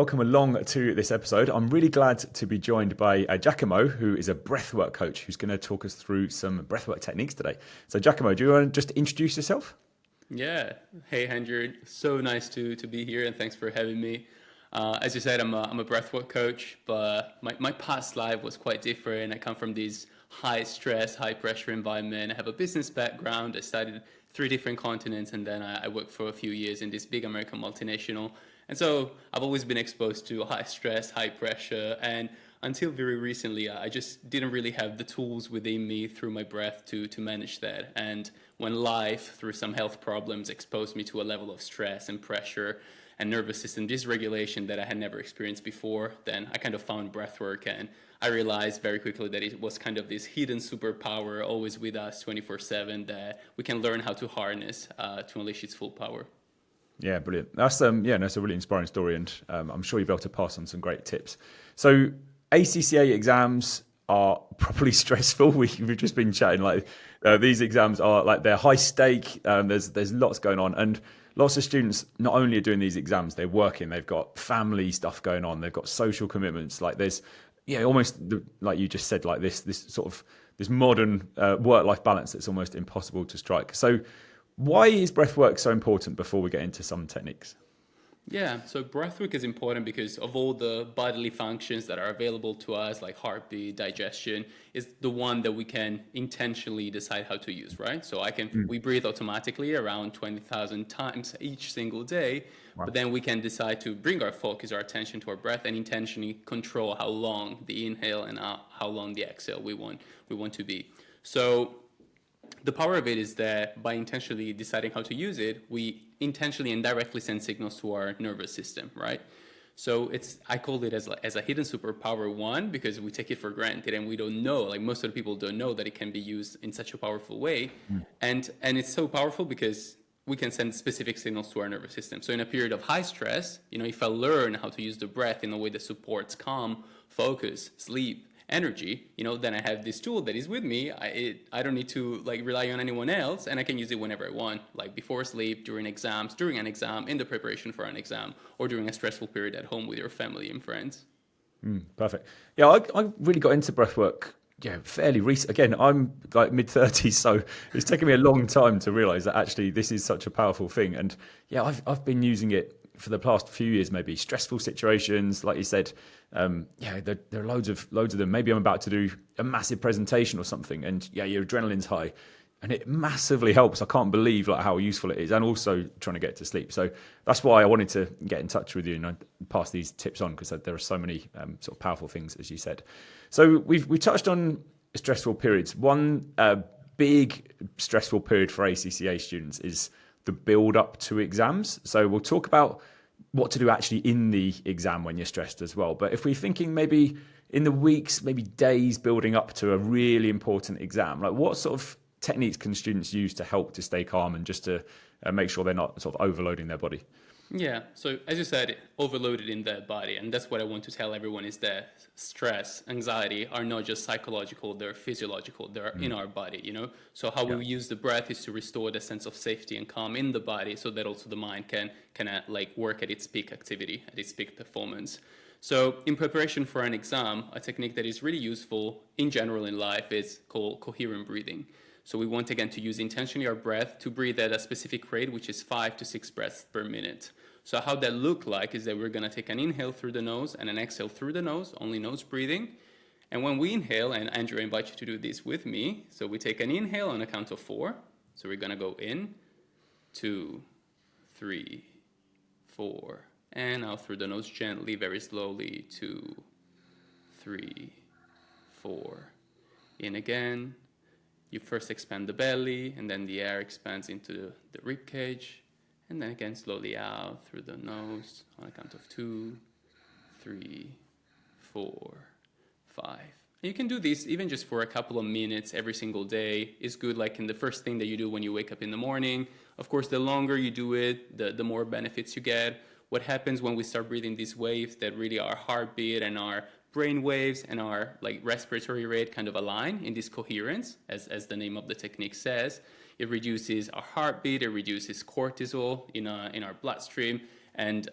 welcome along to this episode. I'm really glad to be joined by Giacomo, who is a breathwork coach, who's going to talk us through some breathwork techniques today. So Giacomo, do you want to just introduce yourself? Yeah. Hey, Andrew. So nice to be here, and thanks for having me. As you said, I'm a breathwork coach, but my past life was quite different. I come from this high stress, high pressure environment. I have a business background. I studied 3 different continents, and then I worked for a few years in this big American multinational. And so I've always been exposed to high stress, high pressure, and until very recently, I just didn't really have the tools within me through my breath to manage that. And when life, through some health problems, exposed me to a level of stress and pressure and nervous system dysregulation that I had never experienced before, then I kind of found breathwork, and I realized very quickly that it was kind of this hidden superpower always with us 24/7 that we can learn how to harness to unleash its full power. Yeah, brilliant. That's that's a really inspiring story, and I'm sure you'll be able to pass on some great tips. So ACCA exams are properly stressful. We've just been chatting like these exams are like they're high stake. There's lots going on, and lots of students not only are doing these exams, they're working. They've got family stuff going on. They've got social commitments. Like there's almost like you just said, like this sort of this modern work-life balance that's almost impossible to strike. So why is breathwork so important before we get into some techniques? Yeah, so breathwork is important because of all the bodily functions that are available to us, like heartbeat, digestion, is the one that we can intentionally decide how to use, right? So we breathe automatically around 20,000 times each single day, Wow. but then we can decide to bring our focus, our attention to our breath, and intentionally control how long the inhale and how long the exhale we want to be. So the power of it is that by intentionally deciding how to use it, we intentionally and directly send signals to our nervous system, right? So I call it as a hidden superpower one, because we take it for granted and we don't know, like most of the people don't know that it can be used in such a powerful way. And it's so powerful because we can send specific signals to our nervous system. So in a period of high stress, if I learn how to use the breath in a way that supports calm, focus, sleep, energy, then I have this tool that is with me. I don't need to rely on anyone else, and I can use it whenever I want, like before sleep, during exams, during an exam, in the preparation for an exam, or during a stressful period at home with your family and friends. Perfect. Yeah, I really got into breathwork. Yeah, fairly recent. Again, I'm like mid-30s, so it's taken me a long time to realize that actually this is such a powerful thing. And yeah, I've been using it for the past few years, maybe stressful situations, like you said. There are loads of them. Maybe I'm about to do a massive presentation or something, and yeah, your adrenaline's high, and it massively helps. I can't believe like how useful it is, and also trying to get to sleep. So that's why I wanted to get in touch with you and pass these tips on, because there are so many sort of powerful things, as you said. So we touched on stressful periods. One big stressful period for ACCA students is the build up to exams. So we'll talk about what to do actually in the exam when you're stressed as well. But if we're thinking maybe in the weeks, maybe days building up to a really important exam, like what sort of techniques can students use to help to stay calm and just to make sure they're not sort of overloading their body? Yeah, so as you said, overloaded in the body, and that's what I want to tell everyone is that stress, anxiety are not just psychological, they're physiological, they're in our body. So how Yeah. we use the breath is to restore the sense of safety and calm in the body so that also the mind can work at its peak activity, at its peak performance. So in preparation for an exam, a technique that is really useful in general in life is called coherent breathing. So we want, again, to use intentionally our breath to breathe at a specific rate, which is 5 to 6 breaths per minute. So how that look like is that we're going to take an inhale through the nose and an exhale through the nose, only nose breathing. And when we inhale, and Andrew, I invite you to do this with me. So we take an inhale on a count of 4. So we're going to go in, 2, 3, 4. And out through the nose gently, very slowly, 2, 3, 4. In again. You first expand the belly, and then the air expands into the rib cage. And then again, slowly out through the nose on a count of 2, 3, 4, 5. And you can do this even just for a couple of minutes every single day. It's good, like in the first thing that you do when you wake up in the morning. Of course, the longer you do it, the more benefits you get. What happens when we start breathing these waves that really our heartbeat and our brain waves and our respiratory rate kind of align in this coherence, as the name of the technique says. It reduces our heartbeat, it reduces cortisol in our bloodstream, and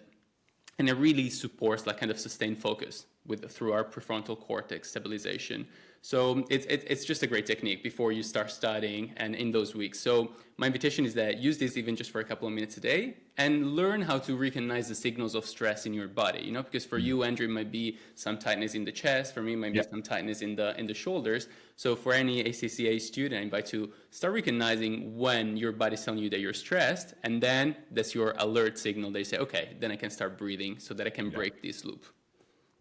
And it really supports like kind of sustained focus through our prefrontal cortex stabilization. So it's just a great technique before you start studying and in those weeks. So my invitation is that use this even just for a couple of minutes a day and learn how to recognize the signals of stress in your body, you know, because for you, Andrew, it might be some tightness in the chest. For me, it might be some tightness in the shoulders. So for any ACCA student, I invite you to start recognizing when your body's telling you that you're stressed, and then that's your alert signal. They say, okay, then I can start breathing so that I can break this loop.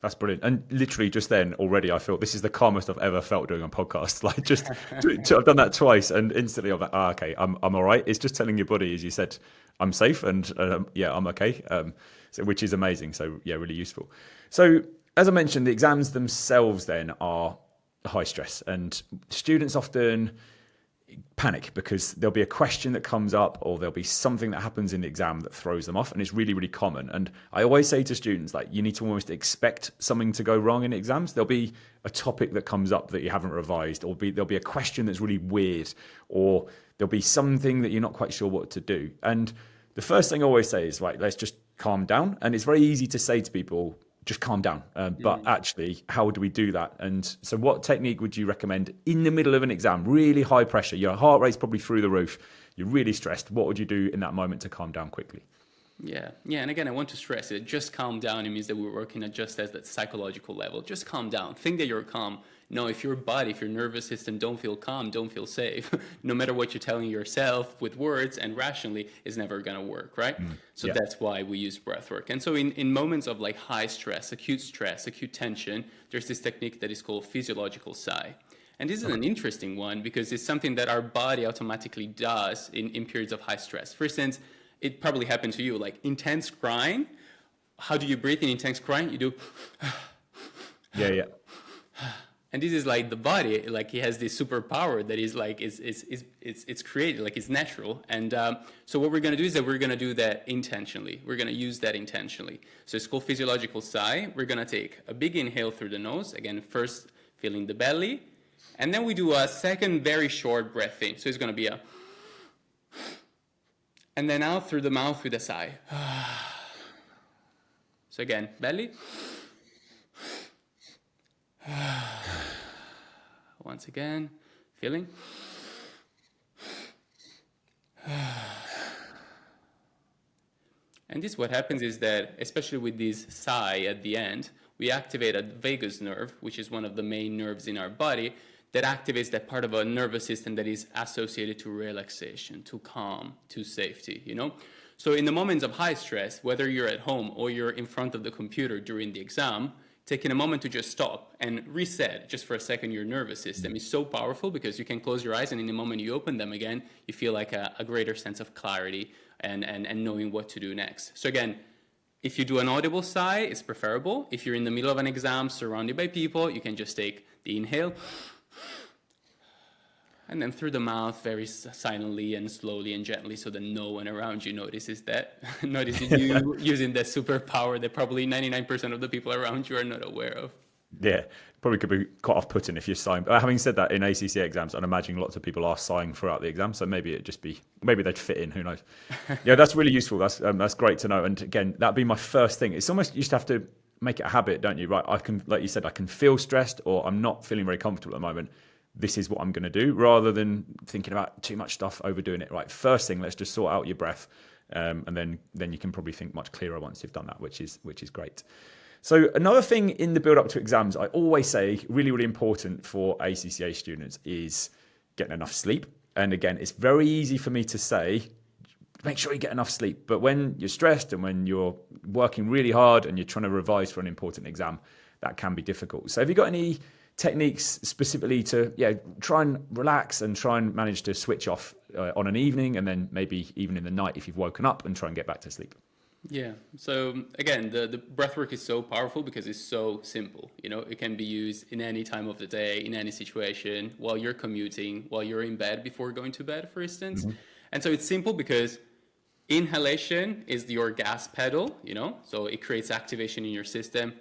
That's brilliant. And literally just then already I feel this is the calmest I've ever felt doing a podcast. Like just I've done that twice and instantly I'm like, okay, I'm all right. It's just telling your body, as you said, I'm safe and I'm okay. So, which is amazing. So yeah, really useful. So as I mentioned, the exams themselves then are high stress, and students often panic because there'll be a question that comes up or there'll be something that happens in the exam that throws them off, and it's really, really common. And I always say to students, like, you need to almost expect something to go wrong in exams. There'll be a topic that comes up that you haven't revised, or there'll be a question that's really weird, or there'll be something that you're not quite sure what to do. And the first thing I always say is, right, let's just calm down. And it's very easy to say to people, just calm down. But actually, how do we do that? And so what technique would you recommend in the middle of an exam, really high pressure, your heart rate's probably through the roof, you're really stressed? What would you do in that moment to calm down quickly? Yeah. And again, I want to stress it. Just calm down. It means that we're working at just at that psychological level. Just calm down. Think that you're calm. No, if your body, if your nervous system don't feel calm, don't feel safe, no matter what you're telling yourself with words and rationally, is never going to work, right? So that's why we use breath work. And so in moments of like high stress, acute tension, there's this technique that is called physiological sigh. And this is an interesting one because it's something that our body automatically does in periods of high stress. For instance, it probably happened to you, like intense crying. How do you breathe in intense crying? You do. Yeah. And this is like the body, like it has this superpower that is like, it's created, like it's natural. And so what we're going to do is that we're going to do that intentionally. We're going to use that intentionally. So it's called physiological sigh. We're going to take a big inhale through the nose. Again, first feeling the belly. And then we do a second very short breath in. So it's going to be a... And then out through the mouth with a sigh. So again, belly. Once again, feeling. And this, what happens is that, especially with this sigh at the end, we activate a vagus nerve, which is one of the main nerves in our body, that activates that part of our nervous system that is associated to relaxation, to calm, to safety, you know? So in the moments of high stress, whether you're at home or you're in front of the computer during the exam, taking a moment to just stop and reset just for a second your nervous system is so powerful because you can close your eyes and in the moment you open them again, you feel like a greater sense of clarity and knowing what to do next. So again, if you do an audible sigh, it's preferable. If you're in the middle of an exam surrounded by people, you can just take the inhale and then through the mouth very silently and slowly and gently so that no one around you notices you using that superpower that probably 99% of the people around you are not aware of. Yeah, probably could be quite off-putting if you're sighing. But having said that, in ACCA exams, I'm imagining lots of people are sighing throughout the exam, so maybe they'd fit in. Who knows? Yeah, that's really useful. That's great to know. And again, that'd be my first thing. It's almost you just have to make it a habit, don't you? Right? I can, like you said, I can feel stressed or I'm not feeling very comfortable at the moment. This is what I'm going to do, rather than thinking about too much stuff, overdoing it. Right, first thing, let's just sort out your breath, and then you can probably think much clearer once you've done that, which is great. So another thing in the build up to exams, I always say, really, really important for ACCA students is getting enough sleep. And again, it's very easy for me to say, make sure you get enough sleep. But when you're stressed and when you're working really hard and you're trying to revise for an important exam, that can be difficult. So have you got any techniques specifically to try and relax and try and manage to switch off on an evening, and then maybe even in the night if you've woken up, and try and get back to sleep? Yeah. So again, the breath work is so powerful because it's so simple. You know, it can be used in any time of the day, in any situation, while you're commuting, while you're in bed before going to bed, for instance. Mm-hmm. And so it's simple because inhalation is your gas pedal, you know, so it creates activation in your system.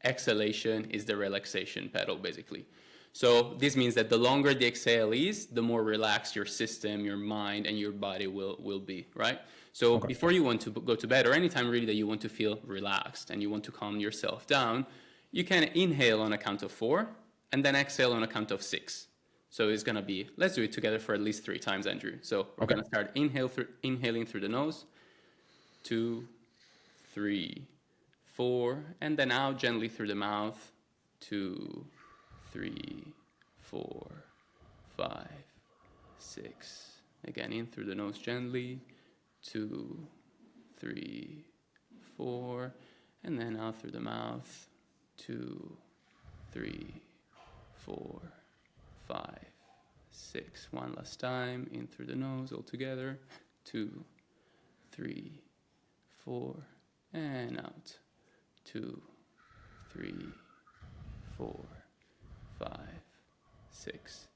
Exhalation is the relaxation pedal, basically. So this means that the longer the exhale is, the more relaxed your system, your mind, and your body will be, right? So before you want to go to bed, or anytime really that you want to feel relaxed and you want to calm yourself down, you can inhale on a count of 4 and then exhale on a count of 6. So it's going to be, let's do it together for at least 3 times, Andrew. So we're going to start inhaling through the nose, 2, 3, 4, and then out gently through the mouth, 2, 3, 4, 5, 6. Again, in through the nose gently, 2, 3, 4, and then out through the mouth, 2, 3, 4, 5, 6. One last time, in through the nose all together, 2, 3, 4, and out, 2, 3, 4, 5, 6.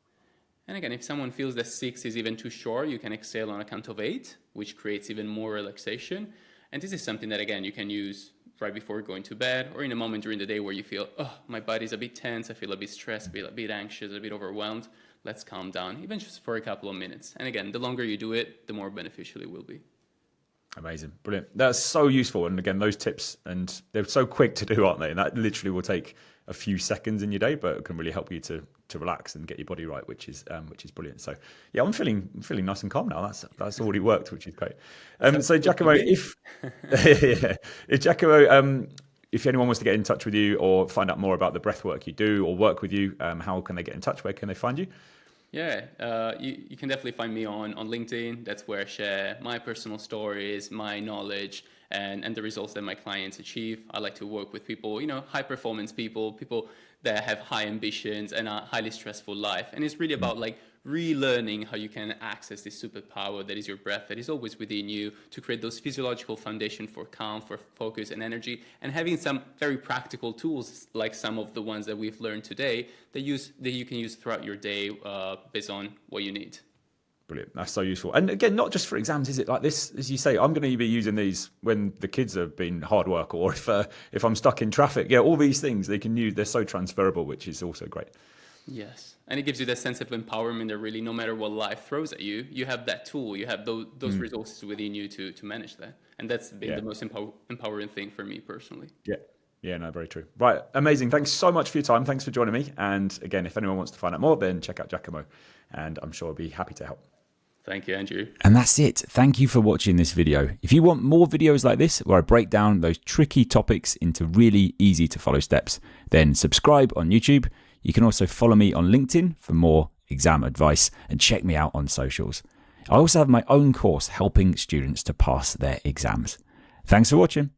And again, if someone feels that 6 is even too short, you can exhale on a count of 8, which creates even more relaxation. And this is something that, again, you can use right before going to bed or in a moment during the day where you feel, oh, my body's a bit tense, I feel a bit stressed, a bit anxious, a bit overwhelmed. Let's calm down, even just for a couple of minutes. And again, the longer you do it, the more beneficial it will be. Amazing. Brilliant. That's so useful. And again, those tips, and they're so quick to do, aren't they? And that literally will take a few seconds in your day, but it can really help you to relax and get your body right, which is brilliant. So yeah, I'm feeling nice and calm now. That's already worked, which is great. So Giacomo, if Giacomo, if anyone wants to get in touch with you or find out more about the breath work you do or work with you, how can they get in touch? Where can they find you? Yeah, you can definitely find me on LinkedIn. That's where I share my personal stories, my knowledge, and the results that my clients achieve. I like to work with people, high performance people that have high ambitions and a highly stressful life. And it's really about like relearning how you can access this superpower that is your breath, that is always within you, to create those physiological foundation for calm, for focus and energy, and having some very practical tools like some of the ones that we've learned today that you can use throughout your day based on what you need. Brilliant. That's so useful. And again, not just for exams, is it? Like this, as you say, I'm going to be using these when the kids have been hard work, or if I'm stuck in traffic. Yeah, all these things they can use. They're so transferable, which is also great. Yes. And it gives you that sense of empowerment that really, no matter what life throws at you, you have that tool, you have those resources within you to manage that. And that's been the most empowering thing for me personally. Yeah. Yeah, no, very true. Right. Amazing. Thanks so much for your time. Thanks for joining me. And again, if anyone wants to find out more, then check out Giacomo, and I'm sure I'll be happy to help. Thank you, Andrew. And that's it. Thank you for watching this video. If you want more videos like this, where I break down those tricky topics into really easy to follow steps, then subscribe on YouTube. You can also follow me on LinkedIn for more exam advice, and check me out on socials. I also have my own course helping students to pass their exams. Thanks for watching.